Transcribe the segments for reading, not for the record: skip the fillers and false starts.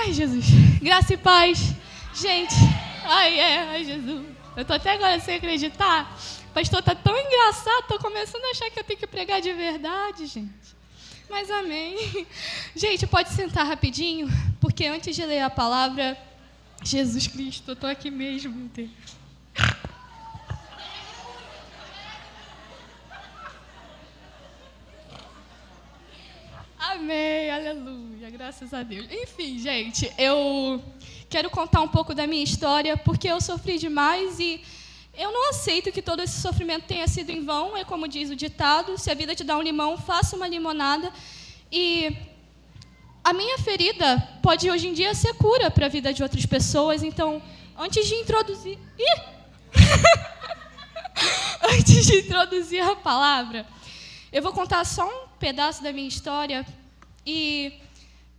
Ai, Jesus. Graça e paz. Gente, ai, Jesus. Eu tô até agora sem acreditar. O pastor tá tão engraçado, tô começando a achar que eu tenho que pregar de verdade, gente. Mas amém. Gente, pode sentar rapidinho, porque antes de ler a palavra, Jesus Cristo, eu tô aqui mesmo, meu Deus. Amém, aleluia, graças a Deus. Enfim, gente, eu quero contar um pouco da minha história, porque eu sofri demais e eu não aceito que todo esse sofrimento tenha sido em vão. É como diz o ditado, se a vida te dá um limão, faça uma limonada. E a minha ferida pode hoje em dia ser cura para a vida de outras pessoas. Então, antes de introduzir... antes de introduzir a palavra, eu vou contar só um pedaço da minha história. E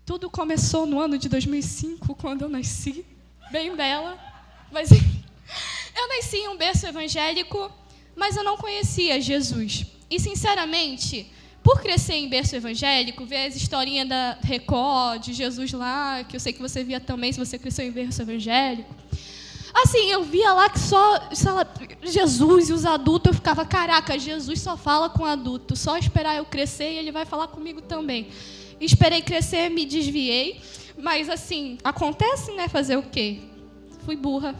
tudo começou no ano de 2005, quando eu nasci, bem bela. Mas eu nasci em um berço evangélico, mas eu não conhecia Jesus. E, sinceramente, por crescer em berço evangélico, ver as historinhas da Record, de Jesus lá, que eu sei que você via também se você cresceu em berço evangélico. Assim, eu via lá que só Jesus e os adultos, eu ficava, caraca, Jesus só fala com adulto, só esperar eu crescer e ele vai falar comigo também. Esperei crescer, me desviei, mas assim, acontece, né, fazer o quê? Fui burra.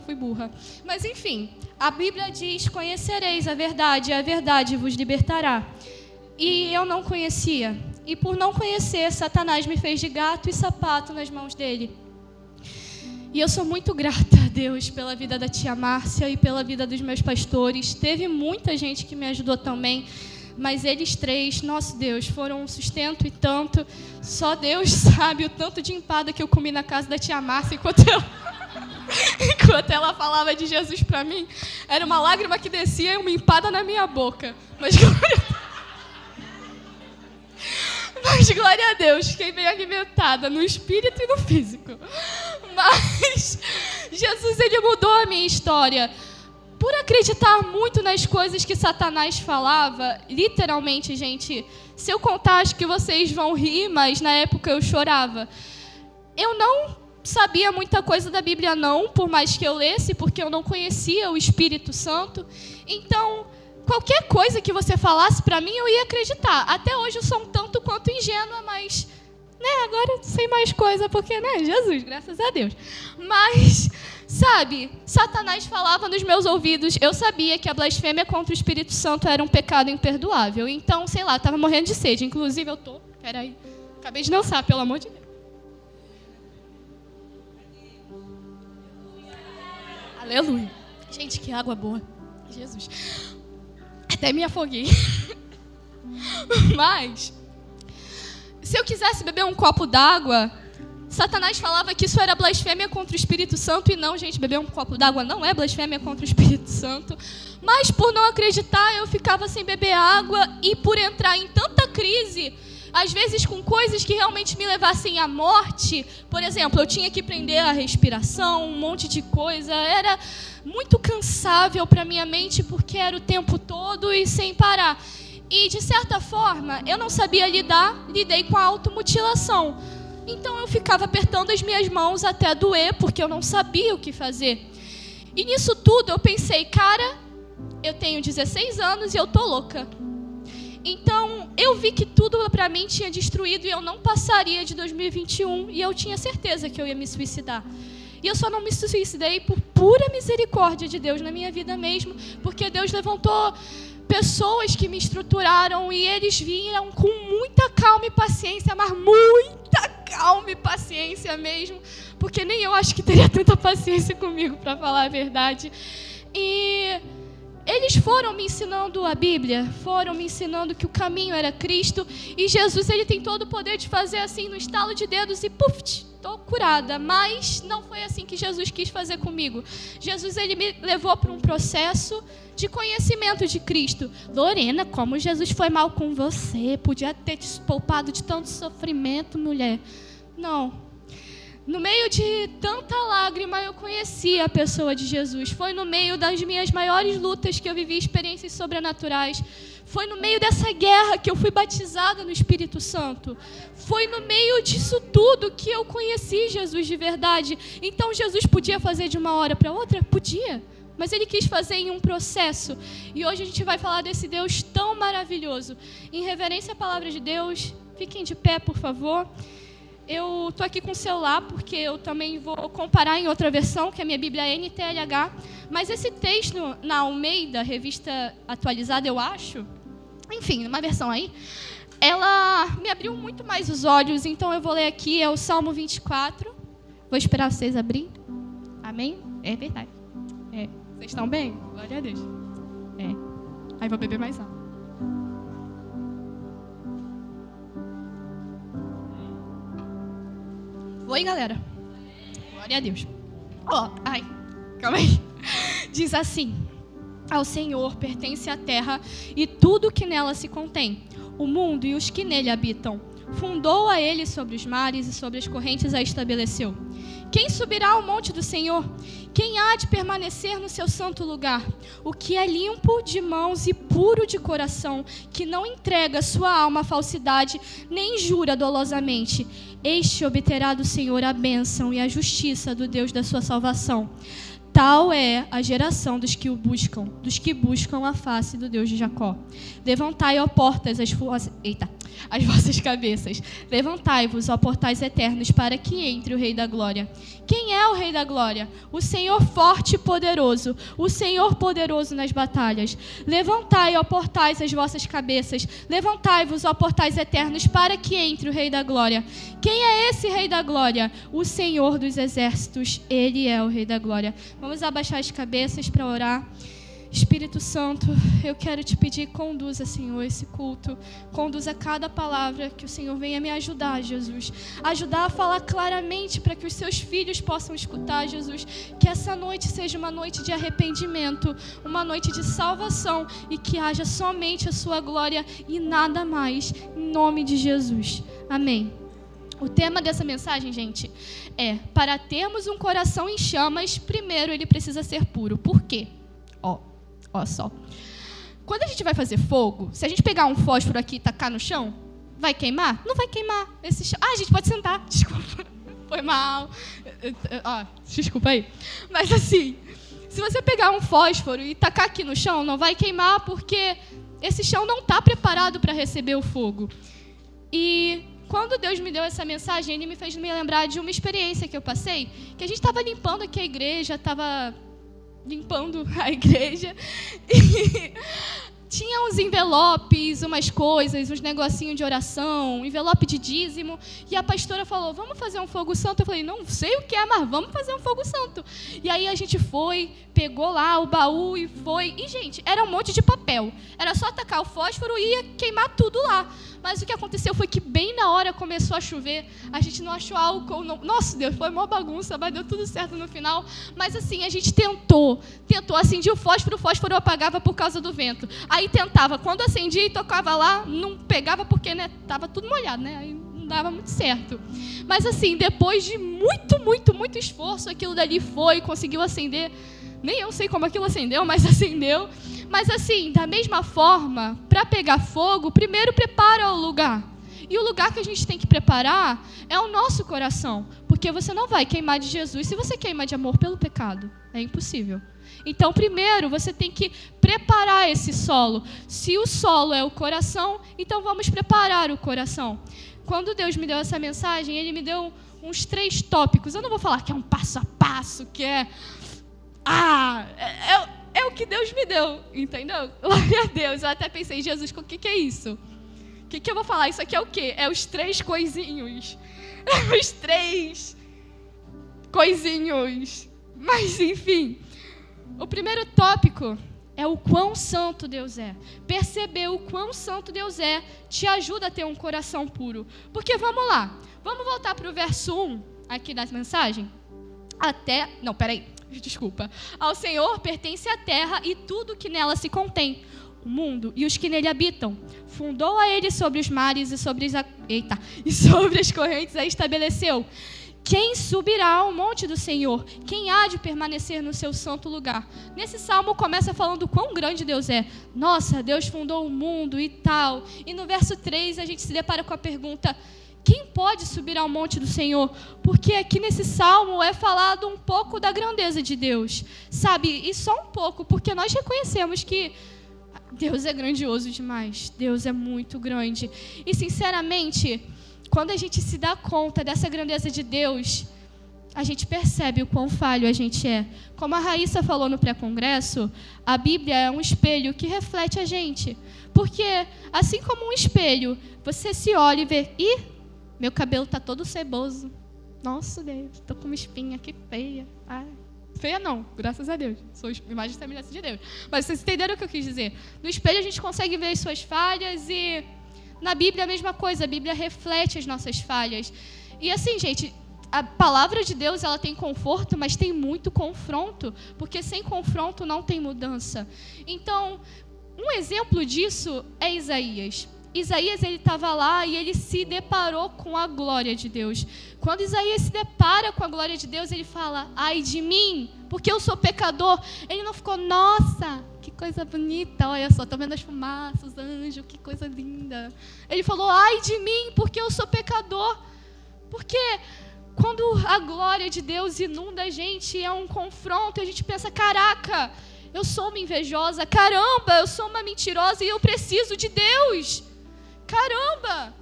Mas enfim, a Bíblia diz, conhecereis a verdade vos libertará. E eu não conhecia, e por não conhecer, Satanás me fez de gato e sapato nas mãos dele. E eu sou muito grata a Deus pela vida da tia Márcia e pela vida dos meus pastores. Teve muita gente que me ajudou também, mas eles três, nosso Deus, foram um sustento e tanto. Só Deus sabe o tanto de empada que eu comi na casa da tia Márcia enquanto ela falava de Jesus para mim. Era uma lágrima que descia e uma empada na minha boca. Mas glória a Deus, fiquei bem alimentada no espírito e no físico. Mas Jesus, ele mudou a minha história. Por acreditar muito nas coisas que Satanás falava, literalmente, gente, se eu contar, acho que vocês vão rir, mas na época eu chorava. Eu não sabia muita coisa da Bíblia, não, por mais que eu lesse, porque eu não conhecia o Espírito Santo. Então, qualquer coisa que você falasse para mim, eu ia acreditar. Até hoje eu sou um tanto quanto ingênua, mas, né, agora sem mais coisa, porque, né, Jesus, graças a Deus. Mas, sabe, Satanás falava nos meus ouvidos, eu sabia que a blasfêmia contra o Espírito Santo era um pecado imperdoável. Então, sei lá, eu estava morrendo de sede. Inclusive, peraí, acabei de dançar, pelo amor de Deus. Aleluia. Gente, que água boa. Jesus. Até me afoguei. Mas, se eu quisesse beber um copo d'água, Satanás falava que isso era blasfêmia contra o Espírito Santo. E não, gente, beber um copo d'água não é blasfêmia contra o Espírito Santo. Mas por não acreditar, eu ficava sem beber água. E por entrar em tanta crise, às vezes com coisas que realmente me levassem à morte. Por exemplo, eu tinha que prender a respiração, um monte de coisa. Era muito cansável para minha mente, porque era o tempo todo e sem parar. E, de certa forma, eu não sabia lidei com a automutilação. Então, eu ficava apertando as minhas mãos até doer, porque eu não sabia o que fazer. E nisso tudo, eu pensei, cara, eu tenho 16 anos e eu tô louca. Então, eu vi que tudo para mim tinha destruído e eu não passaria de 2021. E eu tinha certeza que eu ia me suicidar. E eu só não me suicidei por pura misericórdia de Deus na minha vida mesmo, porque Deus levantou pessoas que me estruturaram e eles viram com muita calma e paciência, mas muita calma e paciência mesmo, porque nem eu acho que teria tanta paciência comigo, para falar a verdade. E eles foram me ensinando a Bíblia, foram me ensinando que o caminho era Cristo, e Jesus, ele tem todo o poder de fazer assim, no estalo de dedos, e puf, estou curada. Mas não foi assim que Jesus quis fazer comigo. Jesus, ele me levou para um processo de conhecimento de Cristo. Lorena, como Jesus foi mal com você? Podia ter te poupado de tanto sofrimento, mulher. Não. No meio de tanta lágrima, eu conheci a pessoa de Jesus. Foi no meio das minhas maiores lutas que eu vivi experiências sobrenaturais. Foi no meio dessa guerra que eu fui batizada no Espírito Santo. Foi no meio disso tudo que eu conheci Jesus de verdade. Então Jesus podia fazer de uma hora para outra? Podia. Mas Ele quis fazer em um processo. E hoje a gente vai falar desse Deus tão maravilhoso. Em reverência à palavra de Deus, fiquem de pé, por favor. Eu estou aqui com o celular porque eu também vou comparar em outra versão, que é a minha Bíblia NTLH. Mas esse texto na Almeida, revista atualizada, eu acho, enfim, uma versão aí, ela me abriu muito mais os olhos. Então eu vou ler aqui, é o Salmo 24. Vou esperar vocês abrirem. Amém? É verdade. Vocês estão bem? Glória a Deus. Aí vou beber mais água. Oi, galera. Glória a Deus. Calma aí. Diz assim: ao Senhor pertence a terra e tudo que nela se contém, o mundo e os que nele habitam. Fundou a ele sobre os mares e sobre as correntes a estabeleceu. Quem subirá ao monte do Senhor? Quem há de permanecer no seu santo lugar? O que é limpo de mãos e puro de coração, que não entrega sua alma à falsidade, nem jura dolosamente. Este obterá do Senhor a bênção e a justiça do Deus da sua salvação. Tal é a geração dos que buscam a face do Deus de Jacó. Levantai, ó portas, as vossas cabeças. Levantai-vos, ó portais eternos, para que entre o Rei da Glória. Quem é o Rei da Glória? O Senhor forte e poderoso, o Senhor poderoso nas batalhas. Levantai, ó portais, as vossas cabeças. Levantai-vos, ó portais eternos, para que entre o Rei da Glória. Quem é esse Rei da Glória? O Senhor dos exércitos, Ele é o Rei da Glória. Vamos abaixar as cabeças para orar. Espírito Santo, eu quero te pedir, conduza, Senhor, esse culto. Conduza cada palavra, que o Senhor venha me ajudar, Jesus. Ajudar a falar claramente para que os seus filhos possam escutar, Jesus. Que essa noite seja uma noite de arrependimento, uma noite de salvação e que haja somente a sua glória e nada mais. Em nome de Jesus. Amém. O tema dessa mensagem, gente, é: para termos um coração em chamas, primeiro ele precisa ser puro. Por quê? Ó só. Quando a gente vai fazer fogo, se a gente pegar um fósforo aqui e tacar no chão, vai queimar? Não vai queimar. Esse chão... a gente pode sentar. Desculpa. Foi mal. Desculpa aí. Mas assim, se você pegar um fósforo e tacar aqui no chão, não vai queimar porque esse chão não está preparado para receber o fogo. E quando Deus me deu essa mensagem, Ele me fez me lembrar de uma experiência que eu passei, que a gente estava limpando aqui a igreja, e tinha uns envelopes, umas coisas, uns negocinhos de oração, envelope de dízimo, e a pastora falou: vamos fazer um fogo santo? Eu falei: não sei o que é, mas vamos fazer um fogo santo. E aí a gente foi, pegou lá o baú e foi, e gente, era um monte de papel, era só tacar o fósforo e ia queimar tudo lá. Mas o que aconteceu foi que bem na hora começou a chover, a gente não achou álcool, não. Nossa, Deus, foi uma bagunça, mas deu tudo certo no final. Mas assim, a gente tentou, acendia o fósforo apagava por causa do vento. Aí tentava, quando acendia e tocava lá, não pegava porque, tava tudo molhado, aí não dava muito certo. Mas assim, depois de muito esforço, aquilo dali conseguiu acender. Nem eu sei como aquilo acendeu, mas acendeu. Mas assim, da mesma forma, para pegar fogo, primeiro prepara o lugar. E o lugar que a gente tem que preparar é o nosso coração. Porque você não vai queimar de Jesus se você queima de amor pelo pecado. É impossível. Então, primeiro, você tem que preparar esse solo. Se o solo é o coração, então vamos preparar o coração. Quando Deus me deu essa mensagem, Ele me deu uns 3 tópicos. Eu não vou falar que é um passo a passo, que é o que Deus me deu, entendeu? Glória a Deus. Eu até pensei: Jesus, o que é isso? O que eu vou falar? Isso aqui é o quê? É os 3 coisinhos. Os 3 coisinhos. Mas, enfim. O primeiro tópico é o quão santo Deus é. Perceber o quão santo Deus é te ajuda a ter um coração puro. Porque, vamos lá. Vamos voltar para o verso 1 aqui da mensagem? Desculpa. Ao Senhor pertence a terra e tudo que nela se contém, o mundo e os que nele habitam. Fundou a ele sobre os mares e sobre as correntes a estabeleceu. Quem subirá ao monte do Senhor? Quem há de permanecer no seu santo lugar? Nesse salmo começa falando quão grande Deus é. Nossa, Deus fundou o mundo e tal. E no verso 3 a gente se depara com a pergunta: quem pode subir ao monte do Senhor? Porque aqui nesse salmo é falado um pouco da grandeza de Deus. Sabe? E só um pouco, porque nós reconhecemos que Deus é grandioso demais. Deus é muito grande. E sinceramente, quando a gente se dá conta dessa grandeza de Deus, a gente percebe o quão falho a gente é. Como a Raíssa falou no pré-congresso, a Bíblia é um espelho que reflete a gente. Porque, assim como um espelho, você se olha e vê: ih, meu cabelo está todo ceboso. Nossa, Deus, estou com uma espinha aqui feia. Ai, feia não, graças a Deus. Sou imagem e semelhança de Deus. Mas vocês entenderam o que eu quis dizer? No espelho a gente consegue ver as suas falhas e... na Bíblia a mesma coisa, a Bíblia reflete as nossas falhas. E assim, gente, a palavra de Deus, ela tem conforto, mas tem muito confronto, porque sem confronto não tem mudança. Então, um exemplo disso é Isaías. Isaías, ele estava lá e ele se deparou com a glória de Deus. Quando Isaías se depara com a glória de Deus, ele fala: ai de mim, porque eu sou pecador. Ele não ficou: nossa, que coisa bonita, olha só, estou vendo as fumaças, os anjos, que coisa linda. Ele falou: ai de mim, porque eu sou pecador. Porque quando a glória de Deus inunda a gente, é um confronto, a gente pensa: caraca, eu sou uma invejosa, caramba, eu sou uma mentirosa e eu preciso de Deus. Caramba,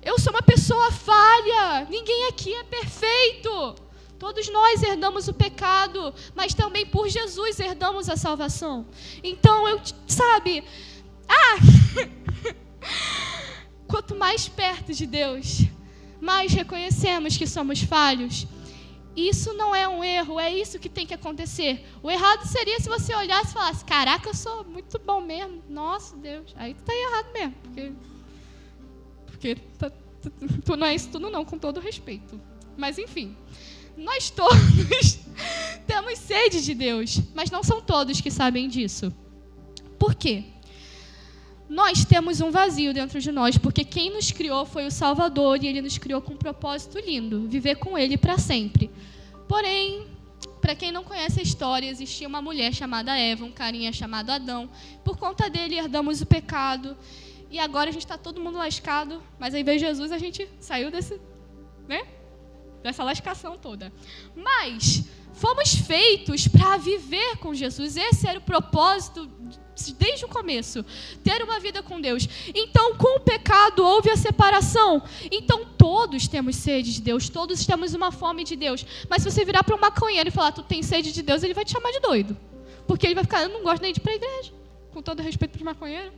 eu sou uma pessoa falha, ninguém aqui é perfeito. Todos nós herdamos o pecado, mas também por Jesus herdamos a salvação. Então, quanto mais perto de Deus, mais reconhecemos que somos falhos. Isso não é um erro, é isso que tem que acontecer. O errado seria se você olhasse e falasse: caraca, eu sou muito bom mesmo. Nossa, Deus, aí tu tá errado mesmo. Porque tu não é isso tudo não, com todo respeito. Mas enfim, nós todos temos sede de Deus, mas não são todos que sabem disso. Por quê? Nós temos um vazio dentro de nós, porque quem nos criou foi o Salvador, e Ele nos criou com um propósito lindo: viver com Ele para sempre. Porém, para quem não conhece a história, existia uma mulher chamada Eva, um carinha chamado Adão. Por conta dele, herdamos o pecado. E agora a gente está todo mundo lascado, mas aí veio Jesus, a gente saiu dessa lascação toda. Mas fomos feitos para viver com Jesus. Esse era o propósito desde o começo, ter uma vida com Deus. Então, com o pecado houve a separação. Então, todos temos sede de Deus, todos temos uma fome de Deus. Mas se você virar para um maconheiro e falar: tu tem sede de Deus, ele vai te chamar de doido. Porque ele vai ficar: eu não gosto nem de ir para a igreja. Com todo respeito para os maconheiros.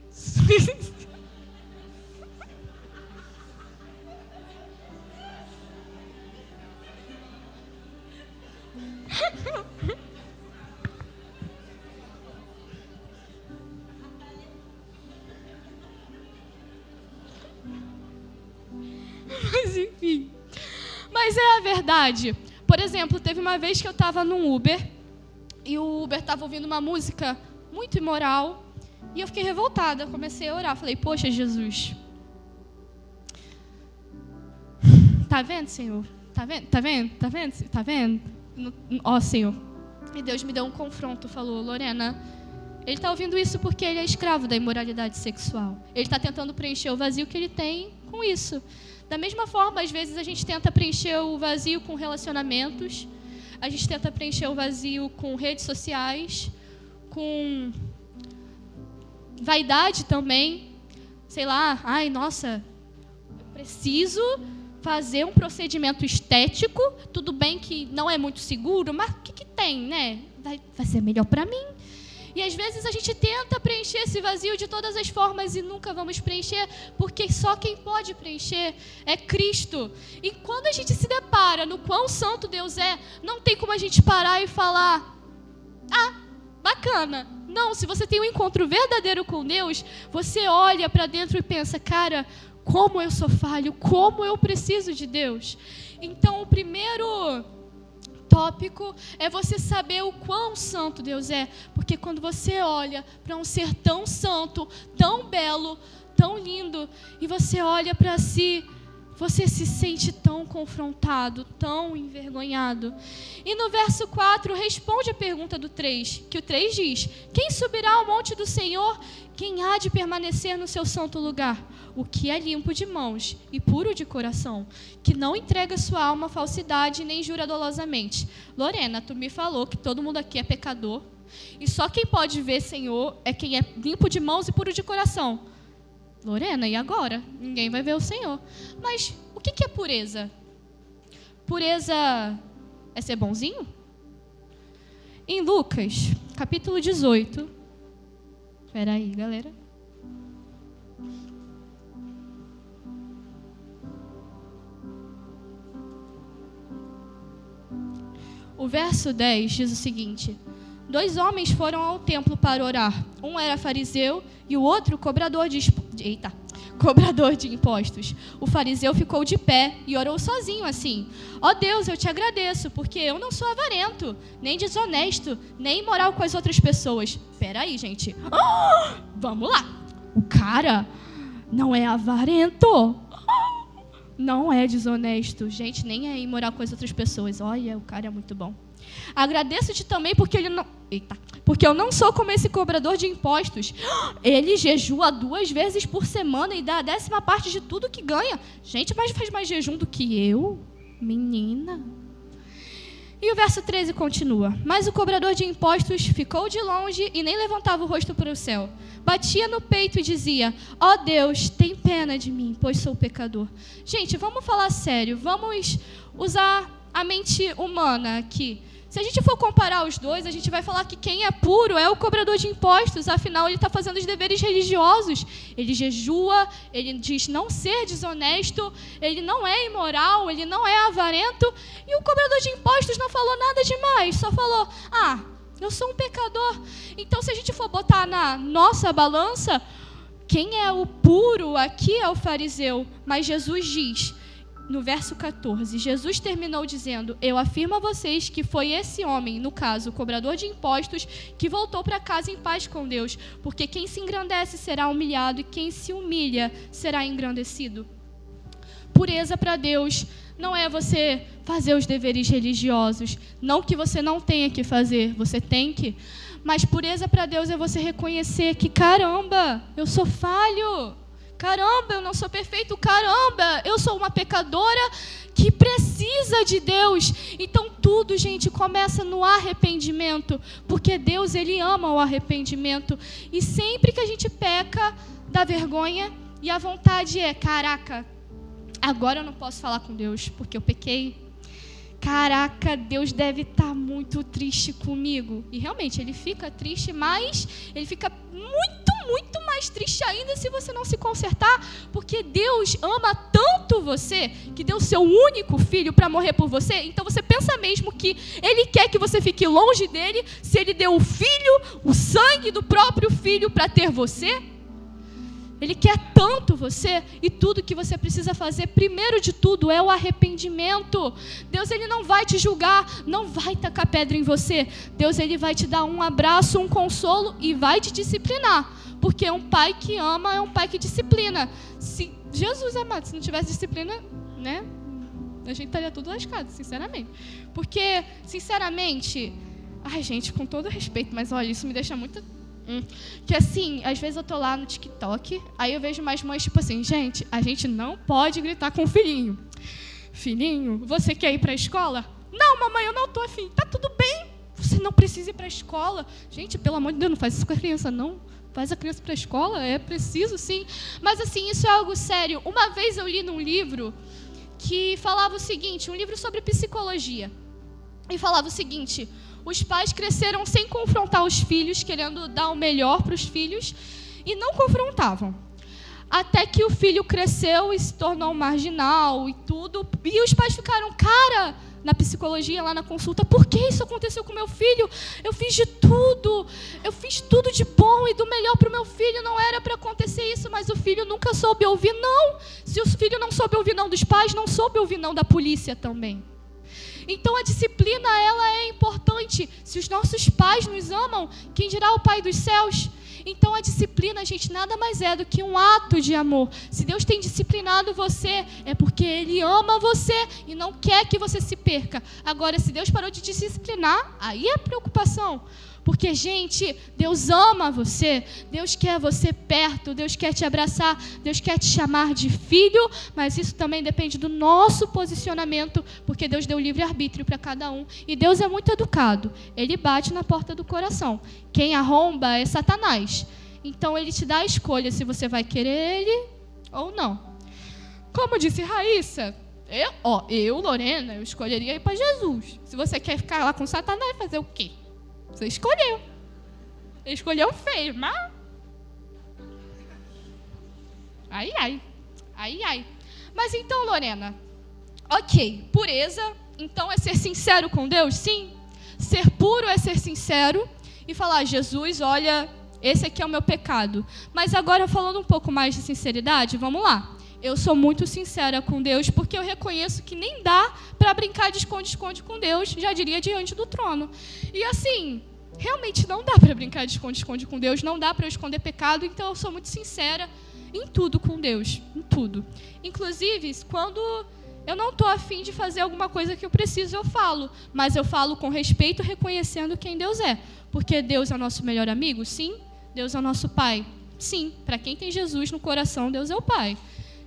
Mas enfim. Mas é a verdade. Por exemplo, teve uma vez que eu estava num Uber e o Uber estava ouvindo uma música muito imoral e eu fiquei revoltada. Comecei a orar. Falei: poxa, Jesus, tá vendo, Senhor? Tá vendo? Tá vendo? Tá vendo? Tá vendo? Ó, Senhor. E Deus me deu um confronto. Falou: Lorena, ele está ouvindo isso porque ele é escravo da imoralidade sexual. Ele está tentando preencher o vazio que ele tem com isso. Da mesma forma, às vezes a gente tenta preencher o vazio com relacionamentos, a gente tenta preencher o vazio com redes sociais, com vaidade também. Sei lá, ai, nossa, eu preciso fazer um procedimento estético, tudo bem que não é muito seguro, mas o que tem, né? Vai ser melhor para mim. E às vezes a gente tenta preencher esse vazio de todas as formas e nunca vamos preencher, porque só quem pode preencher é Cristo. E quando a gente se depara no quão santo Deus é, não tem como a gente parar e falar: ah, bacana. Não, se você tem um encontro verdadeiro com Deus, você olha para dentro e pensa: cara, como eu sou falho, como eu preciso de Deus. Então, o primeiro tópico é você saber o quão santo Deus é, porque quando você olha para um ser tão santo, tão belo, tão lindo, e você olha para si, você se sente tão confrontado, tão envergonhado. E no verso 4, responde a pergunta do 3, que o 3 diz: quem subirá ao monte do Senhor? Quem há de permanecer no seu santo lugar? O que é limpo de mãos e puro de coração, que não entrega sua alma à falsidade nem jura dolosamente. Lorena, tu me falou que todo mundo aqui é pecador, e só quem pode ver Senhor é quem é limpo de mãos e puro de coração. Lorena, e agora? Ninguém vai ver o Senhor. Mas o que é pureza? Pureza é ser bonzinho? Em Lucas, capítulo 18. Espera aí, galera. O verso 10 diz o seguinte: 2 homens foram ao templo para orar. Um era fariseu e o outro cobrador de impostos. O fariseu ficou de pé e orou sozinho assim: ó Deus, eu te agradeço, porque eu não sou avarento, nem desonesto, nem imoral com as outras pessoas. Espera aí, gente. Vamos lá. O cara não é avarento, não é desonesto, gente, nem é imoral com as outras pessoas. Olha, o cara é muito bom. Agradeço-te também porque eu não sou como esse cobrador de impostos. Ele jejua 2 vezes por semana e dá a 10ª parte de tudo que ganha. Gente, mas faz mais jejum do que eu? Menina. E o verso 13 continua: mas o cobrador de impostos ficou de longe e nem levantava o rosto para o céu. Batia no peito e dizia: ó Deus, tem pena de mim, pois sou pecador. Gente, vamos falar sério, vamos usar a mente humana aqui. Se a gente for comparar os dois, a gente vai falar que quem é puro é o cobrador de impostos, afinal ele está fazendo os deveres religiosos. Ele jejua, ele diz não ser desonesto, ele não é imoral, ele não é avarento, e o cobrador de impostos não falou nada demais, só falou: eu sou um pecador. Então, se a gente for botar na nossa balança, quem é o puro aqui é o fariseu, mas Jesus diz, no verso 14, Jesus terminou dizendo: eu afirmo a vocês que foi esse homem, no caso, o cobrador de impostos, que voltou para casa em paz com Deus, porque quem se engrandece será humilhado e quem se humilha será engrandecido. Pureza para Deus não é você fazer os deveres religiosos, não que você não tenha que fazer, você tem que, mas pureza para Deus é você reconhecer que, caramba, eu sou falho, caramba, eu não sou perfeito, caramba, eu sou uma pecadora que precisa de Deus. Então tudo, gente, começa no arrependimento, porque Deus, Ele ama o arrependimento. E sempre que a gente peca, dá vergonha e a vontade é: caraca, agora eu não posso falar com Deus, porque eu pequei. Caraca, Deus deve estar muito triste comigo. E realmente, Ele fica triste, mas Ele fica muito mais triste ainda se você não se consertar, porque Deus ama tanto você, que deu seu único filho para morrer por você. Então você pensa mesmo que Ele quer que você fique longe dele, se Ele deu o filho, o sangue do próprio filho para ter você? Ele quer tanto você, e tudo que você precisa fazer, primeiro de tudo, é o arrependimento. Deus, Ele não vai te julgar, não vai tacar pedra em você. Deus, Ele vai te dar um abraço, um consolo e vai te disciplinar. Porque um pai que ama é um pai que disciplina. Se Jesus amado, se não tivesse disciplina, né? A gente estaria tudo lascado, sinceramente. Porque, sinceramente, ai gente, com todo respeito, mas olha, isso me deixa muito... Que assim, às vezes eu tô lá no TikTok, aí eu vejo mais mães tipo assim: gente, a gente não pode gritar com o filhinho. Filhinho, você quer ir pra escola? Não, mamãe, eu não tô afim. Tá tudo bem, você não precisa ir pra escola. Gente, pelo amor de Deus, não faz isso com a criança, não. Faz a criança pra escola, é preciso sim. Mas assim, isso é algo sério. Uma vez eu li num livro que falava o seguinte, um livro sobre psicologia, e falava o seguinte: os pais cresceram sem confrontar os filhos, querendo dar o melhor para os filhos, e não confrontavam. Até que o filho cresceu e se tornou marginal e tudo, e os pais ficaram, cara, na psicologia, lá na consulta, por que isso aconteceu com meu filho? Eu fiz tudo de bom e do melhor para o meu filho, não era para acontecer isso, mas o filho nunca soube ouvir não. Se o filho não soube ouvir não dos pais, não soube ouvir não da polícia também. Então a disciplina, ela é importante. Se os nossos pais nos amam, quem dirá o Pai dos céus? Então a disciplina, gente, nada mais é do que um ato de amor. Se Deus tem disciplinado você, é porque Ele ama você e não quer que você se perca. Agora, se Deus parou de te disciplinar, aí é preocupação. Porque, gente, Deus ama você, Deus quer você perto, Deus quer te abraçar, Deus quer te chamar de filho, mas isso também depende do nosso posicionamento, porque Deus deu livre-arbítrio para cada um. E Deus é muito educado, Ele bate na porta do coração. Quem arromba é Satanás. Então, Ele te dá a escolha se você vai querer Ele ou não. Como disse Raíssa, eu, Lorena, eu escolheria ir para Jesus. Se você quer ficar lá com Satanás, fazer o quê? Você escolheu. Ele escolheu feio, mas... Ai. Mas então, Lorena, ok, pureza, então é ser sincero com Deus? Sim. Ser puro é ser sincero e falar, Jesus, olha, esse aqui é o meu pecado. Mas agora, falando um pouco mais de sinceridade, vamos lá. Eu sou muito sincera com Deus, porque eu reconheço que nem dá para brincar de esconde-esconde com Deus, já diria, diante do trono. E assim, realmente não dá para brincar de esconde-esconde com Deus, não dá para eu esconder pecado, então eu sou muito sincera em tudo com Deus, em tudo. Inclusive, quando eu não estou afim de fazer alguma coisa que eu preciso, eu falo. Mas eu falo com respeito, reconhecendo quem Deus é. Porque Deus é o nosso melhor amigo? Sim. Deus é o nosso Pai? Sim. Para quem tem Jesus no coração, Deus é o Pai.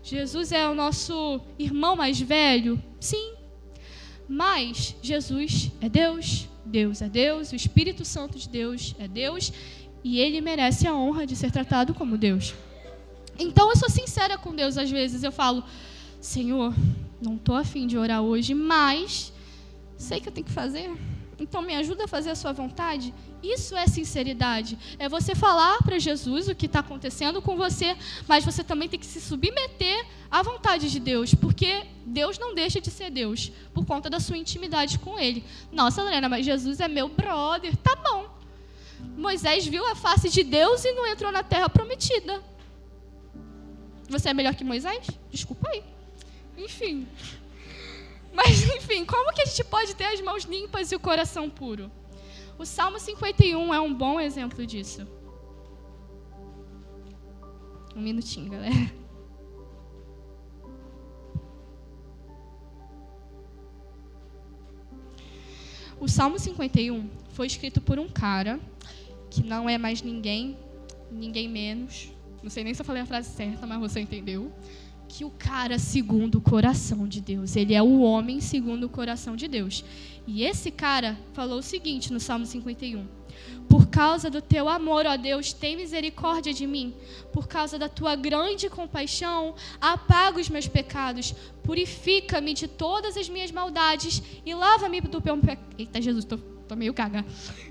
Jesus é o nosso irmão mais velho? Sim. Mas Jesus é Deus, Deus é Deus, o Espírito Santo de Deus é Deus, e Ele merece a honra de ser tratado como Deus. Então eu sou sincera com Deus, às vezes eu falo, Senhor, não estou afim de orar hoje, mas sei que eu tenho que fazer, então me ajuda a fazer a sua vontade. Isso é sinceridade, é você falar para Jesus o que está acontecendo com você, mas você também tem que se submeter à vontade de Deus, porque Deus não deixa de ser Deus, por conta da sua intimidade com Ele. Nossa, Lorena, mas Jesus é meu brother. Tá bom. Moisés viu a face de Deus e não entrou na terra prometida. Você é melhor que Moisés? Desculpa aí. Enfim. Mas, enfim, como que a gente pode ter as mãos limpas e o coração puro? O Salmo 51 é um bom exemplo disso. Um minutinho, galera. O Salmo 51 foi escrito por um cara que não é mais ninguém menos. Não sei nem se eu falei a frase certa, mas você entendeu. Que o cara segundo o coração de Deus. Ele é o homem segundo o coração de Deus. E esse cara falou o seguinte no Salmo 51. Por causa do teu amor, ó Deus, tem misericórdia de mim. Por causa da tua grande compaixão, apaga os meus pecados. Purifica-me de todas as minhas maldades e lava-me do meu pecado. Eita, Jesus, tô meio caga.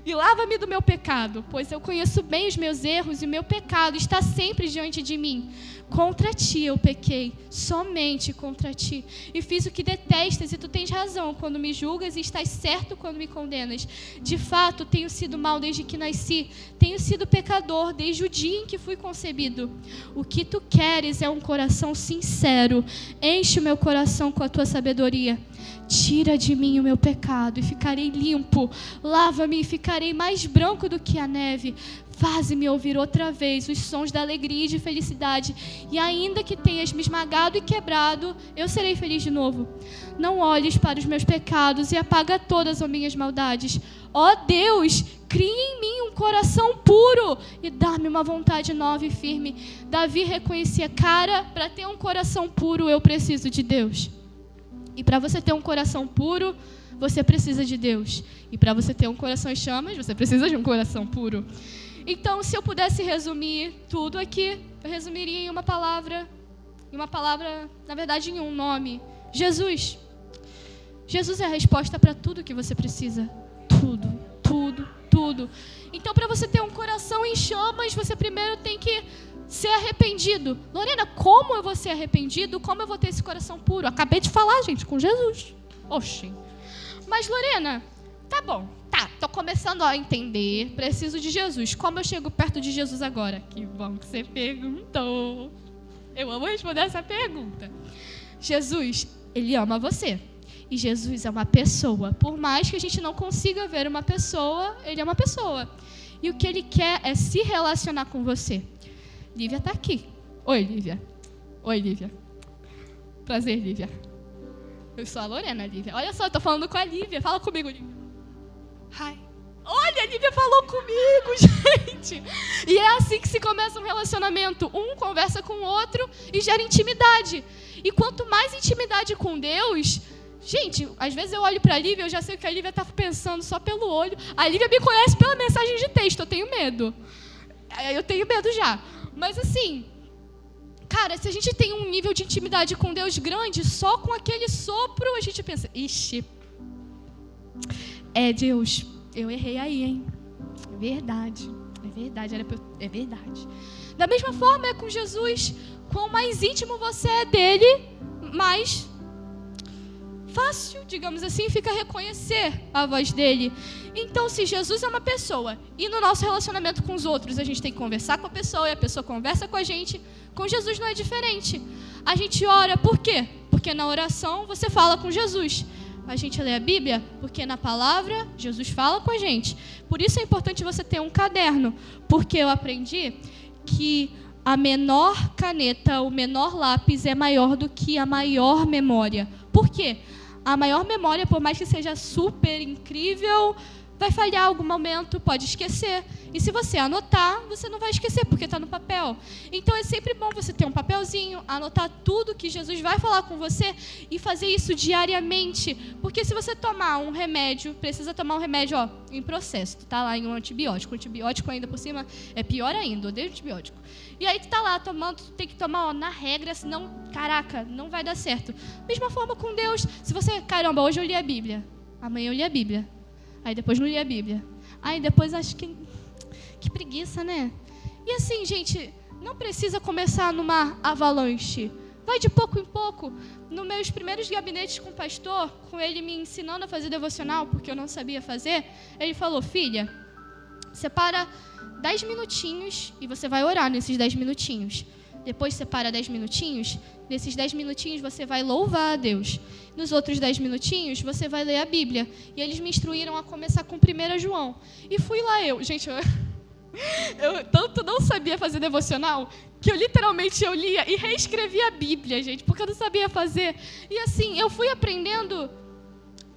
E lava-me do meu pecado, pois eu conheço bem os meus erros e o meu pecado está sempre diante de mim. Contra ti eu pequei, somente contra ti, e fiz o que detestas, e tu tens razão quando me julgas e estás certo quando me condenas. De fato, tenho sido mal desde que nasci, tenho sido pecador desde o dia em que fui concebido. O que tu queres é um coração sincero, enche o meu coração com a tua sabedoria. Tira de mim o meu pecado e ficarei limpo. Lava-me e ficarei mais branco do que a neve. Faze-me ouvir outra vez os sons da alegria e de felicidade. E ainda que tenhas me esmagado e quebrado, eu serei feliz de novo. Não olhes para os meus pecados e apaga todas as minhas maldades. Ó Deus, cria em mim um coração puro e dá-me uma vontade nova e firme. Davi reconhecia, cara, para ter um coração puro eu preciso de Deus. E para você ter um coração puro, você precisa de Deus. E para você ter um coração em chamas, você precisa de um coração puro. Então, se eu pudesse resumir tudo aqui, eu resumiria em uma palavra, na verdade, em um nome. Jesus. Jesus é a resposta para tudo que você precisa. Tudo, tudo, tudo. Então, para você ter um coração em chamas, você primeiro tem que ser arrependido. Lorena, como eu vou ser arrependido? Como eu vou ter esse coração puro? Acabei de falar, gente, com Jesus. Oxi. Mas, Lorena, tá bom. Tá, tô começando a entender. Preciso de Jesus. Como eu chego perto de Jesus agora? Que bom que você perguntou. Eu amo responder essa pergunta. Jesus, Ele ama você. E Jesus é uma pessoa. Por mais que a gente não consiga ver uma pessoa, Ele é uma pessoa. e o que Ele quer é se relacionar com você. Lívia está aqui. Oi, Lívia. Oi, Lívia. Prazer, Lívia. Eu sou a Lorena, Lívia. Olha só, eu tô falando com a Lívia. Fala comigo, Lívia. Hi. Olha, a Lívia falou comigo, gente. E é assim que se começa um relacionamento. Um conversa com o outro e gera intimidade. E quanto mais intimidade com Deus... Gente, às vezes eu olho para a Lívia, eu já sei o que a Lívia está pensando só pelo olho. A Lívia me conhece pela mensagem de texto, eu tenho medo. Eu tenho medo já. Mas assim, cara, se a gente tem um nível de intimidade com Deus grande, só com aquele sopro a gente pensa, ixi, Deus, eu errei aí, hein? É verdade, é verdade. Da mesma forma é com Jesus, quanto mais íntimo você é dele, mais fácil, digamos assim, fica reconhecer a voz dele. Então, se Jesus é uma pessoa e no nosso relacionamento com os outros a gente tem que conversar com a pessoa e a pessoa conversa com a gente, com Jesus não é diferente. A gente ora, por quê? Porque na oração você fala com Jesus. A gente lê a Bíblia porque na palavra Jesus fala com a gente. Por isso é importante você ter um caderno, porque eu aprendi que a menor caneta, o menor lápis é maior do que a maior memória. Por quê? A maior memória, por mais que seja super incrível, vai falhar em algum momento, pode esquecer. E se você anotar, você não vai esquecer, porque está no papel. Então é sempre bom você ter um papelzinho, anotar tudo que Jesus vai falar com você e fazer isso diariamente. Porque se você tomar um remédio, precisa tomar um remédio em processo, tu tá lá em um antibiótico. O antibiótico ainda por cima é pior ainda, odeio antibiótico. E aí tu tá lá tomando, tu tem que tomar na regra, senão, caraca, não vai dar certo. Mesma forma com Deus, se você, caramba, hoje eu li a Bíblia, amanhã eu li a Bíblia, aí depois não li a Bíblia, aí depois acho que preguiça, né? E assim, gente, não precisa começar numa avalanche, vai de pouco em pouco. Nos meus primeiros gabinetes com o pastor, com ele me ensinando a fazer devocional, porque eu não sabia fazer, ele falou, filha, separa 10 minutinhos e você vai orar nesses 10 minutinhos. Depois separa 10 minutinhos. Nesses 10 minutinhos você vai louvar a Deus. Nos outros 10 minutinhos você vai ler a Bíblia. E eles me instruíram a começar com 1 João. E fui lá Gente, eu tanto não sabia fazer devocional que eu literalmente lia e reescrevia a Bíblia, gente, porque eu não sabia fazer. E assim, eu fui aprendendo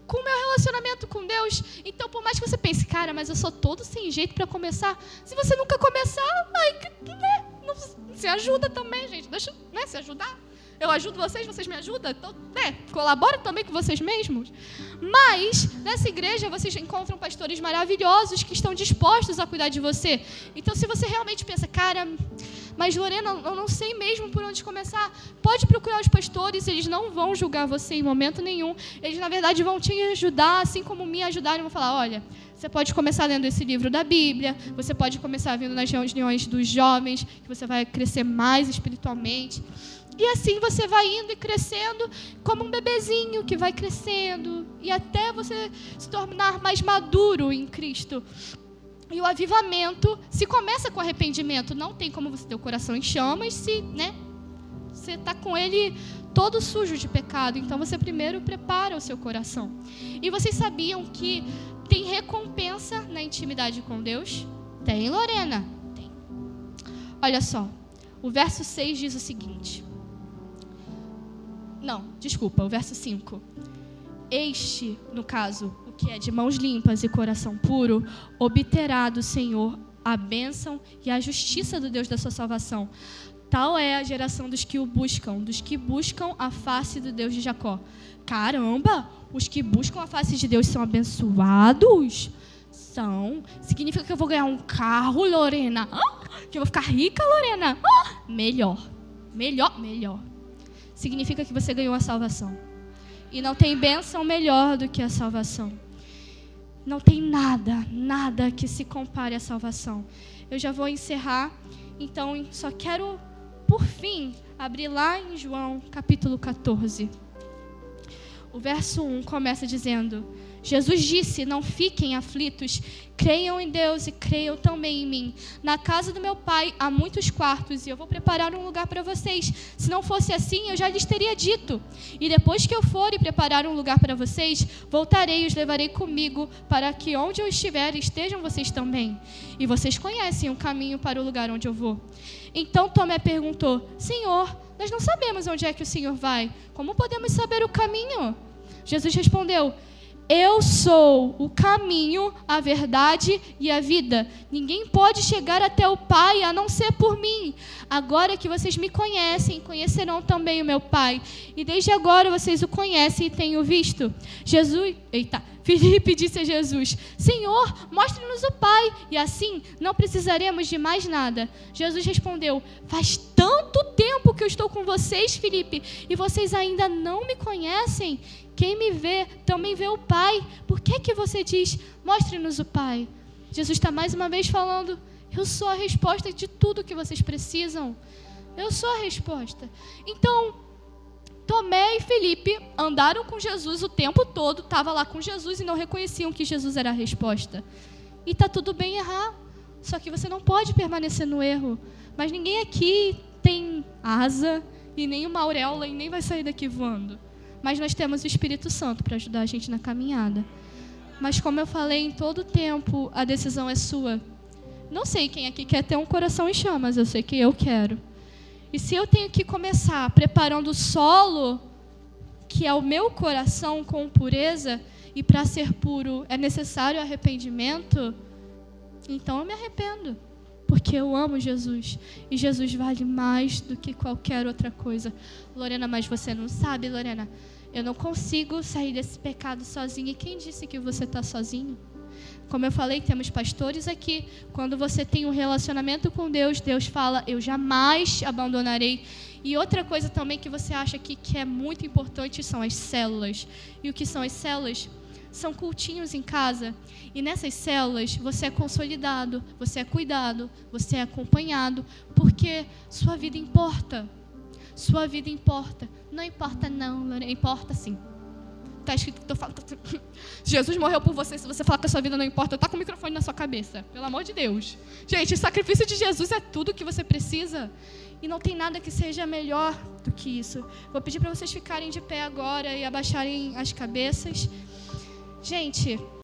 com o meu relacionamento com Deus. Então, por mais que você pense, cara, mas eu sou todo sem jeito para começar. Se você nunca começar, não se ajuda também, gente. Deixa, se ajudar. Eu ajudo vocês me ajudam. Então, colabora também com vocês mesmos. Mas, nessa igreja, vocês encontram pastores maravilhosos que estão dispostos a cuidar de você. Então, se você realmente pensa, cara, mas Lorena, eu não sei mesmo por onde começar, pode procurar os pastores, eles não vão julgar você em momento nenhum. Eles, na verdade, vão te ajudar, assim como me ajudaram, vão falar, olha, você pode começar lendo esse livro da Bíblia, você pode começar vindo nas reuniões dos jovens, que você vai crescer mais espiritualmente. E assim você vai indo e crescendo como um bebezinho que vai crescendo e até você se tornar mais maduro em Cristo. E o avivamento se começa com arrependimento. Não tem como você ter o coração em chamas se, você está com ele todo sujo de pecado. Então você primeiro prepara o seu coração. E vocês sabiam que tem recompensa na intimidade com Deus? Tem, Lorena? Tem. Olha só, o verso 6 diz o seguinte. O verso 5. Este, no caso, o que é de mãos limpas e coração puro, obterá do Senhor a bênção e a justiça do Deus da sua salvação. Tal é a geração dos que o buscam, dos que buscam a face do Deus de Jacó. Caramba, os que buscam a face de Deus são abençoados? São. Significa que eu vou ganhar um carro, Lorena? Que eu vou ficar rica, Lorena? Melhor. Significa que você ganhou a salvação. E não tem bênção melhor do que a salvação. Não tem nada que se compare à salvação. Eu já vou encerrar, então só quero, por fim, abrir lá em João, capítulo 14. o verso 1 começa dizendo: Jesus disse, não fiquem aflitos, creiam em Deus e creiam também em mim. Na casa do meu pai há muitos quartos e eu vou preparar um lugar para vocês. Se não fosse assim, eu já lhes teria dito. E depois que eu for e preparar um lugar para vocês, voltarei e os levarei comigo, para que onde eu estiver estejam vocês também. E vocês conhecem o caminho para o lugar onde eu vou. Então Tomé perguntou: Senhor, nós não sabemos onde é que o Senhor vai. Como podemos saber o caminho? Jesus respondeu: eu sou o caminho, a verdade e a vida. Ninguém pode chegar até o Pai a não ser por mim. Agora que vocês me conhecem, conhecerão também o meu Pai. E desde agora vocês o conhecem e têm o visto. Filipe disse a Jesus: Senhor, mostre-nos o Pai, e assim não precisaremos de mais nada. Jesus respondeu: faz tanto tempo que eu estou com vocês, Filipe, e vocês ainda não me conhecem? Quem me vê, também vê o Pai. Por que você diz, mostre-nos o Pai? Jesus está mais uma vez falando: eu sou a resposta de tudo que vocês precisam. Eu sou a resposta. Então, Tomé e Filipe andaram com Jesus o tempo todo, estavam lá com Jesus e não reconheciam que Jesus era a resposta. E está tudo bem errar, só que você não pode permanecer no erro. Mas ninguém aqui tem asa e nem uma auréola e nem vai sair daqui voando. Mas nós temos o Espírito Santo para ajudar a gente na caminhada. Mas como eu falei, em todo tempo a decisão é sua. Não sei quem aqui quer ter um coração em chamas, eu sei que eu quero. E se eu tenho que começar preparando o solo, que é o meu coração com pureza, e para ser puro é necessário arrependimento, então eu me arrependo. Porque eu amo Jesus. E Jesus vale mais do que qualquer outra coisa. Lorena, mas você não sabe, Lorena. Eu não consigo sair desse pecado sozinha. E quem disse que você está sozinho? Como eu falei, temos pastores aqui. Quando você tem um relacionamento com Deus, Deus fala: eu jamais abandonarei. E outra coisa também que você acha aqui que é muito importante são as células. E o que são as células? São cultinhos em casa. E nessas células você é consolidado, você é cuidado, você é acompanhado, porque sua vida importa. Sua vida importa. Não importa não, Lorena, importa sim. Está escrito que Jesus morreu por você. Se você falar que a sua vida não importa, tá com o microfone na sua cabeça. Pelo amor de Deus. Gente, o sacrifício de Jesus é tudo que você precisa. E não tem nada que seja melhor do que isso. Vou pedir para vocês ficarem de pé agora e abaixarem as cabeças. Gente,